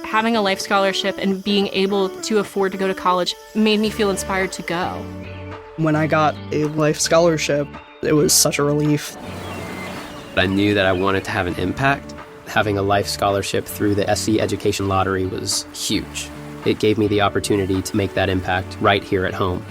having a life scholarship and being able to afford to go to college made me feel inspired to go. When I got a life scholarship, it was such a relief. I knew that I wanted to have an impact. Having a life scholarship through the SC Education Lottery was huge. It gave me the opportunity to make that impact right here at home.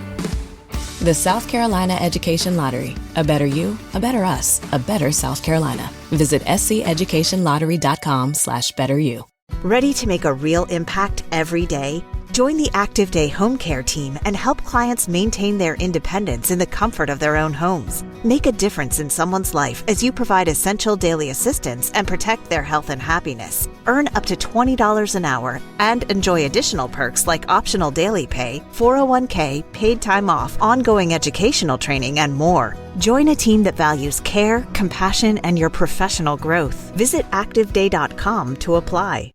The South Carolina Education Lottery. A better you, a better us, a better South Carolina. Visit sceducationlottery.com/betteryou. Ready to make a real impact every day? Join the Active Day Home Care team and help clients maintain their independence in the comfort of their own homes. Make a difference in someone's life as you provide essential daily assistance and protect their health and happiness. Earn up to $20 an hour and enjoy additional perks like optional daily pay, 401k, paid time off, ongoing educational training, and more. Join a team that values care, compassion, and your professional growth. Visit activeday.com to apply.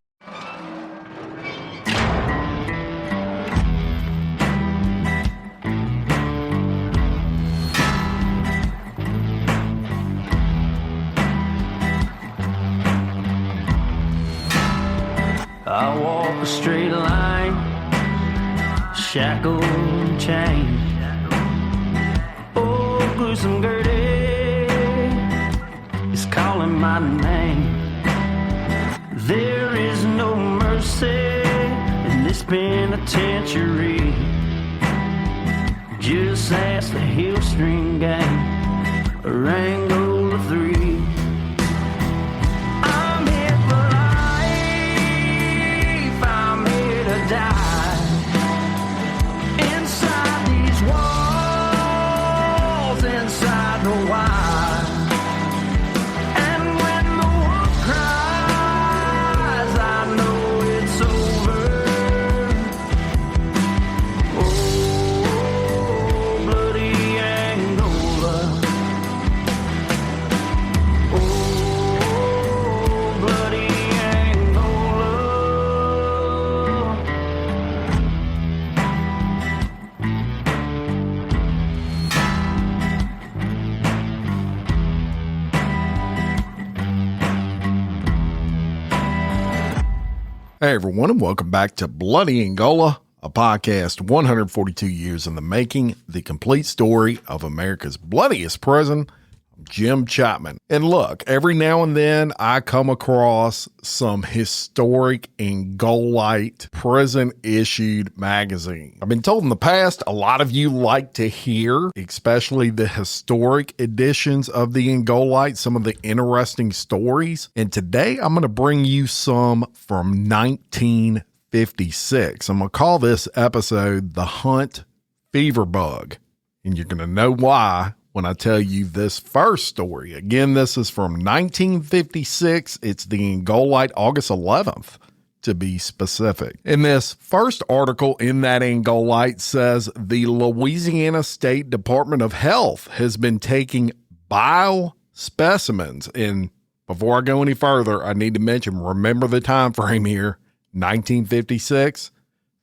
I walk a straight line, shackled and chained. Oh, gruesome Gertie is calling my name. There is no mercy in this penitentiary. Just ask the Hill String Gang or Angola 3. Die inside these walls, inside the wire. And when the wolf cries, I know it's over. Oh, bloody Angola. Oh, bloody Angola. Hey everyone, and welcome back to Bloody Angola, a podcast 142 years in the making, the complete story of America's bloodiest prison. I'm Jim Chapman. And look, every now and then I come across some historic Angolite prison-issued magazine. I've been told in the past a lot of you like to hear, especially the historic editions of the Angolite, some of the interesting stories. And today I'm going to bring you some from 1956. I'm going to call this episode The Hunt Fever Bug. And you're going to know why when I tell you this first story. Again, this is from 1956. It's the Angolite, August 11th, to be specific. And this first article in that Angolite says the Louisiana State Department of Health has been taking bile specimens. And before I go any further, I need to mention, remember the time frame here, 1956.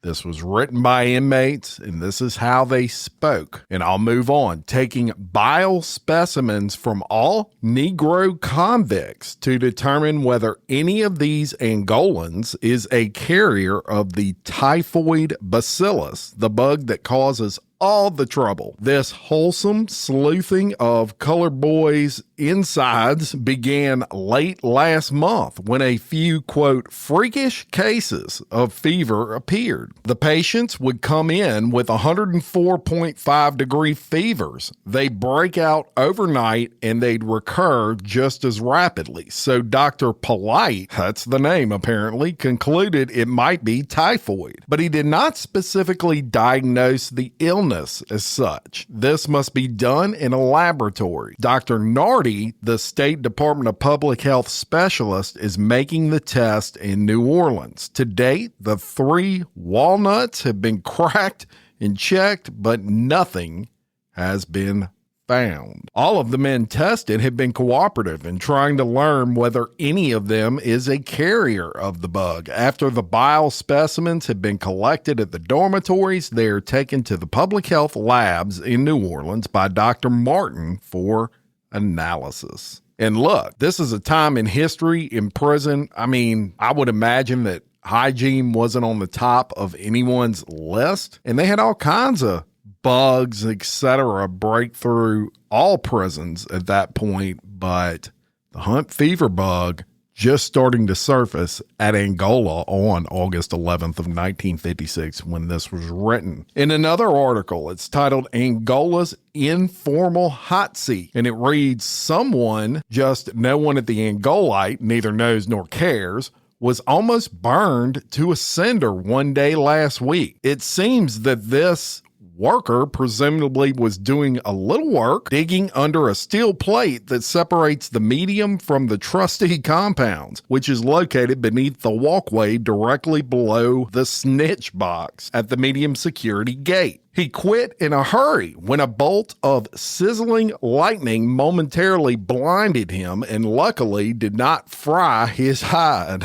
This was written by inmates, and this is how they spoke. And I'll move on. Taking bile specimens from all Negro convicts to determine whether any of these Angolans is a carrier of the typhoid bacillus, the bug that causes all the trouble. This wholesome sleuthing of Color Boy's insides began late last month when a few, quote, freakish cases of fever appeared. The patients would come in with 104.5 degree fevers. They'd break out overnight and they'd recur just as rapidly. So Dr. Polite, that's the name apparently, concluded it might be typhoid. But he did not specifically diagnose the illness as such. This must be done in a laboratory. Dr. Nardi, the State Department of Public Health specialist, is making the test in New Orleans. To date, the 3 walnuts have been cracked and checked, but nothing has been found. All of the men tested have been cooperative in trying to learn whether any of them is a carrier of the bug. After the bile specimens have been collected at the dormitories, they are taken to the public health labs in New Orleans by Dr. Martin for analysis. And look, this is a time in history in prison. I mean, I would imagine that hygiene wasn't on the top of anyone's list, and they had all kinds of bugs, etc., break through all prisons at that point. But the Hunt fever bug just starting to surface at Angola on August 11th of 1956 when this was written. In another article, it's titled Angola's Informal Hot Seat, and it reads, someone, just no one at the Angolite, neither knows nor cares, was almost burned to a cinder one day last week. It seems that this worker presumably was doing a little work digging under a steel plate that separates the medium from the trustee compounds, which is located beneath the walkway directly below the snitch box at the medium security gate. He quit in a hurry when a bolt of sizzling lightning momentarily blinded him and luckily did not fry his hide.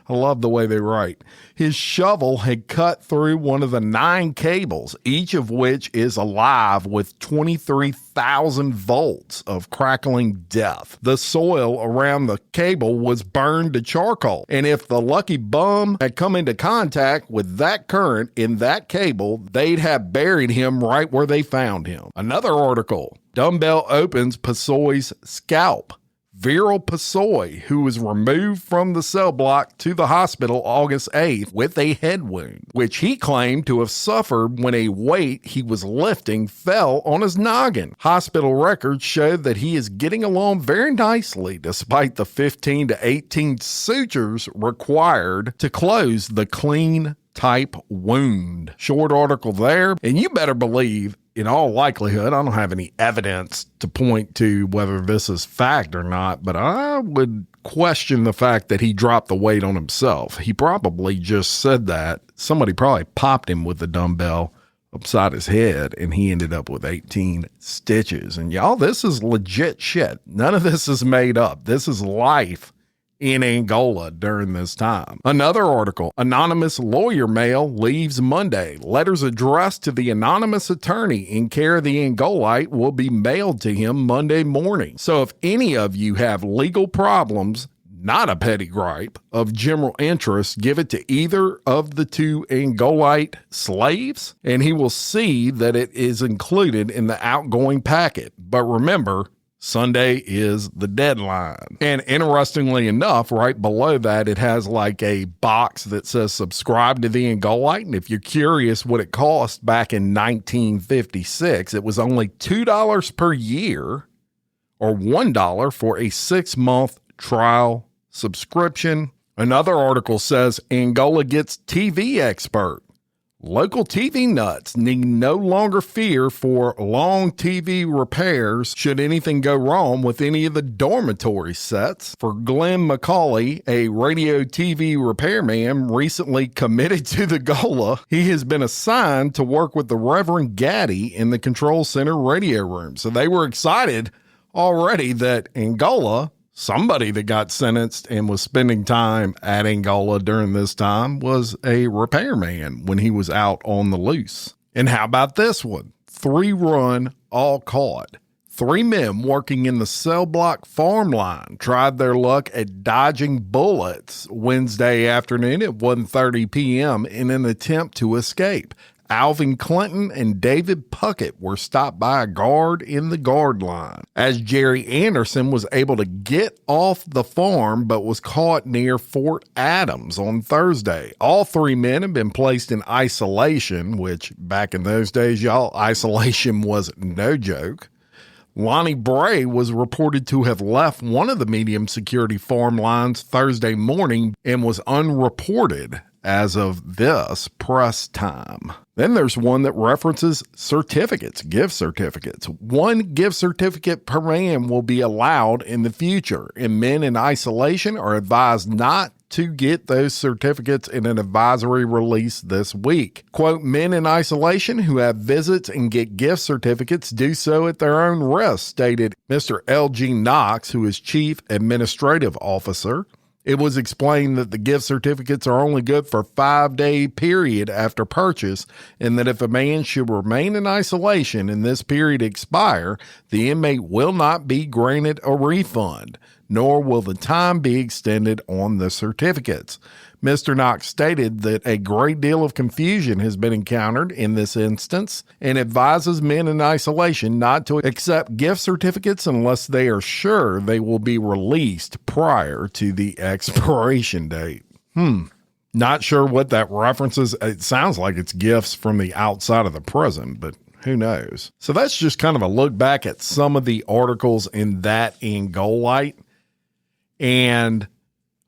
I love the way they write. His shovel had cut through one of the 9 cables, each of which is alive with 23,000 volts of crackling death. The soil around the cable was burned to charcoal, and if the lucky bum had come into contact with that current in that cable, they'd have buried him right where they found him. Another article, dumbbell opens Pasoy's scalp. Viral Pasoy, who was removed from the cell block to the hospital August 8th with a head wound, which he claimed to have suffered when a weight he was lifting fell on his noggin. Hospital records showed that he is getting along very nicely despite the 15 to 18 sutures required to close the clean type wound. Short article there, and you better believe in all likelihood, I don't have any evidence to point to whether this is fact or not, but I would question the fact that he dropped the weight on himself. He probably just said that. Somebody probably popped him with the dumbbell upside his head, and he ended up with 18 stitches. And y'all, this is legit shit. None of this is made up. This is life in Angola during this time. Another article, anonymous lawyer mail leaves Monday. Letters addressed to the anonymous attorney in care of the Angolite will be mailed to him Monday morning. So if any of you have legal problems, not a petty gripe, of general interest, give it to either of the 2 Angolite slaves, and he will see that it is included in the outgoing packet. But remember, Sunday is the deadline. And interestingly enough, right below that, it has like a box that says subscribe to the Angolite. And if you're curious what it cost back in 1956, it was only $2 per year or $1 for a 6-month trial subscription. Another article says Angola gets TV expert. Local TV nuts need no longer fear for long TV repairs should anything go wrong with any of the dormitory sets. For Glenn McCauley, a radio TV repairman recently committed to the Gola, he has been assigned to work with the Reverend Gaddy in the control center radio room. So they were excited already that Angola, somebody that got sentenced and was spending time at Angola during this time, was a repairman when he was out on the loose. And how about this one? 3 run, all caught. 3 men working in the cell block farm line tried their luck at dodging bullets Wednesday afternoon at 1:30 p.m. in an attempt to escape. Alvin Clinton and David Puckett were stopped by a guard in the guard line, as Jerry Anderson was able to get off the farm but was caught near Fort Adams on Thursday. All 3 men have been placed in isolation, which back in those days, y'all, isolation was no joke. Lonnie Bray was reported to have left one of the medium security farm lines Thursday morning and was unreported as of this press time. Then there's one that references certificates, gift certificates. 1 gift certificate per man will be allowed in the future, and men in isolation are advised not to get those certificates in an advisory release this week. Quote, men in isolation who have visits and get gift certificates do so at their own risk, stated Mr. L.G. Knox, who is Chief Administrative Officer. It was explained that the gift certificates are only good for a 5-day period after purchase, and that if a man should remain in isolation and this period expire, the inmate will not be granted a refund. nor will the time be extended on the certificates. Mr. Knox stated that a great deal of confusion has been encountered in this instance and advises men in isolation not to accept gift certificates unless they are sure they will be released prior to the expiration date. Not sure what that references. It sounds like it's gifts from the outside of the prison, but who knows? So that's just kind of a look back at some of the articles in that Angolite. And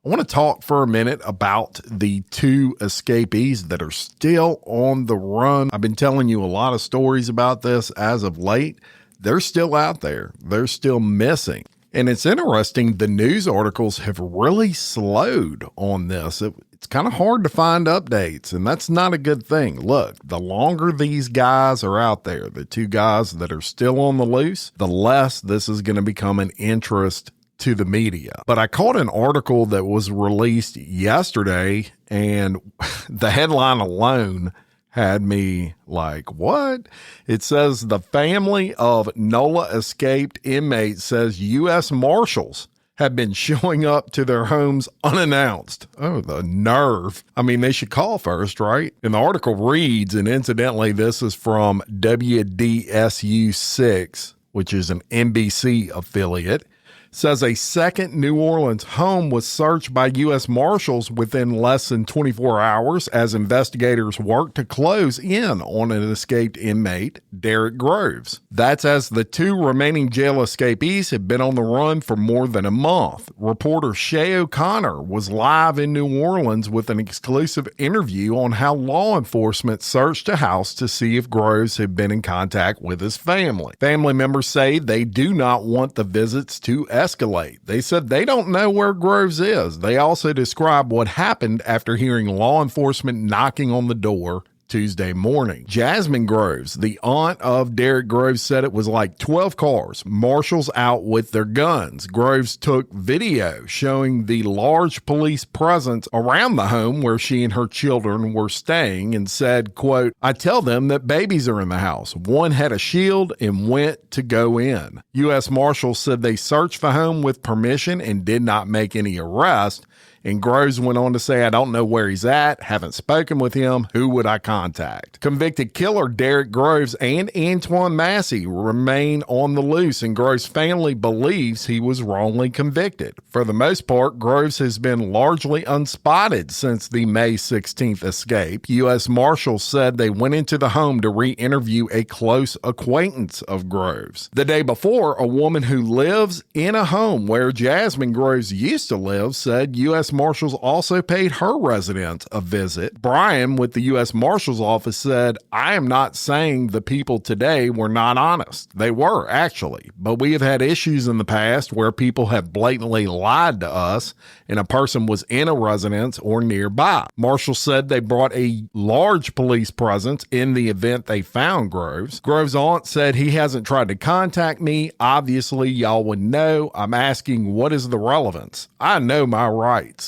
I want to talk for a minute about the 2 escapees that are still on the run. I've been telling you a lot of stories about this as of late. They're still out there. They're still missing. And it's interesting, the news articles have really slowed on this. It's kind of hard to find updates, and that's not a good thing. Look, the longer these guys are out there, the 2 guys that are still on the loose, the less this is going to become an interest to the media. But I caught an article that was released yesterday, and the headline alone had me like, what? It says the family of NOLA escaped inmates says U.S. Marshals have been showing up to their homes unannounced. Oh, the nerve. I mean, they should call first, right? And the article reads, and incidentally, this is from WDSU 6, which is an NBC affiliate, says a second New Orleans home was searched by U.S. Marshals within less than 24 hours as investigators worked to close in on an escaped inmate, Derek Groves. That's as the 2 remaining jail escapees had been on the run for more than a month. Reporter Shay O'Connor was live in New Orleans with an exclusive interview on how law enforcement searched a house to see if Groves had been in contact with his family. Family members say they do not want the visits to escalate. They said they don't know where Groves is. They also describe what happened after hearing law enforcement knocking on the door Tuesday morning. Jasmine Groves, the aunt of Derek Groves, said it was like 12 cars, marshals out with their guns. Groves took video showing the large police presence around the home where she and her children were staying and said, quote, I tell them that babies are in the house. One had a shield and went to go in. U.S. Marshals said they searched the home with permission and did not make any arrest. And Groves went on to say, I don't know where he's at, haven't spoken with him, who would I contact? Convicted killer Derek Groves and Antoine Massey remain on the loose, and Groves' family believes he was wrongly convicted. For the most part, Groves has been largely unspotted since the May 16th escape. U.S. Marshals said they went into the home to re-interview a close acquaintance of Groves. The day before, a woman who lives in a home where Jasmine Groves used to live said U.S. Marshals also paid her resident a visit. Brian with the U.S. Marshals Office said, I am not saying the people today were not honest. They were, actually. But we have had issues in the past where people have blatantly lied to us and a person was in a residence or nearby. Marshals said they brought a large police presence in the event they found Groves. Groves' aunt said he hasn't tried to contact me. Obviously, y'all would know. I'm asking, what is the relevance? I know my rights.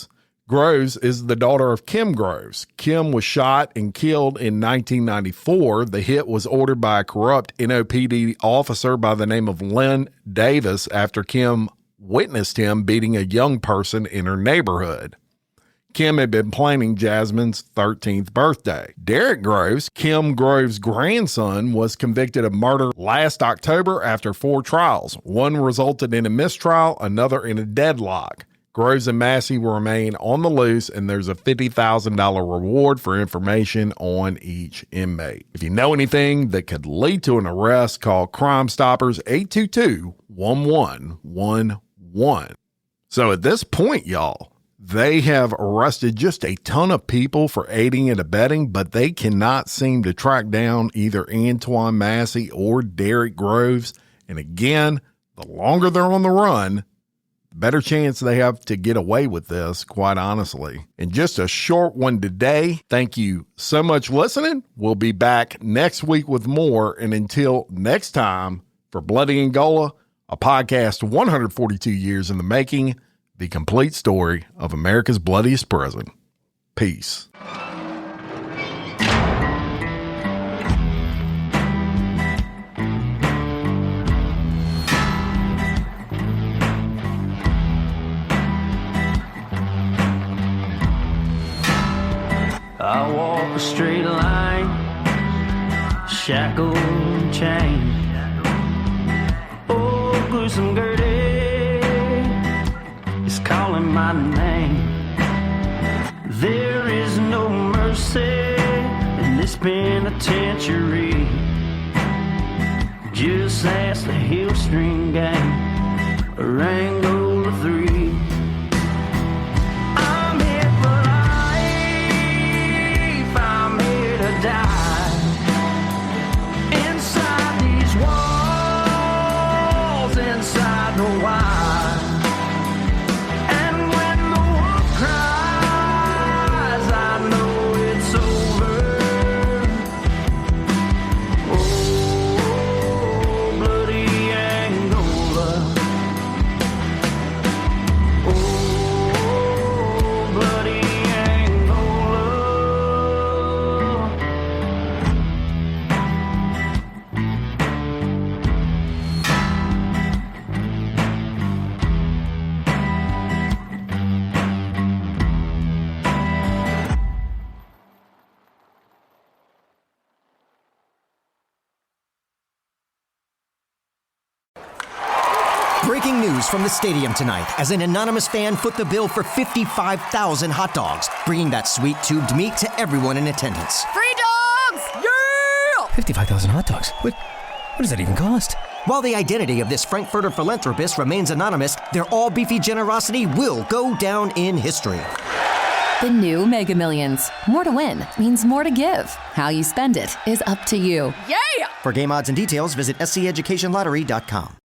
Groves is the daughter of Kim Groves. Kim was shot and killed in 1994. The hit was ordered by a corrupt NOPD officer by the name of Lynn Davis after Kim witnessed him beating a young person in her neighborhood. Kim had been planning Jasmine's 13th birthday. Derek Groves, Kim Groves' grandson, was convicted of murder last October after 4 trials. One resulted in a mistrial, another in a deadlock. Groves and Massey will remain on the loose, and there's a $50,000 reward for information on each inmate. If you know anything that could lead to an arrest, call Crime Stoppers 822-1111. So at this point, y'all, they have arrested just a ton of people for aiding and abetting, but they cannot seem to track down either Antoine Massey or Derek Groves. And again, the longer they're on the run, better chance they have to get away with this, quite honestly. And just a short one today. Thank you so much for listening. We'll be back next week with more. And until next time, for Bloody Angola, a podcast 142 years in the making, the complete story of America's bloodiest prison. Peace. I walk a straight line, shackled and chained. Oh, gruesome Gertie is calling my name. There is no mercy in this penitentiary. Just ask the Hill String Gang or Angola 3. I'm here for life, I'm here to die. Inside these walls, inside the wire. And when the wolf cries, I know it's over. Oh, bloody Angola. Oh, bloody Angola. Breaking news from the stadium tonight as an anonymous fan foot the bill for 55,000 hot dogs, bringing that sweet tubed meat to everyone in attendance. Free dogs! Yeah! 55,000 hot dogs? What does that even cost? While the identity of this Frankfurter philanthropist remains anonymous, their all-beefy generosity will go down in history. The new Mega Millions. More to win means more to give. How you spend it is up to you. Yeah! For game odds and details, visit SCEducationLottery.com.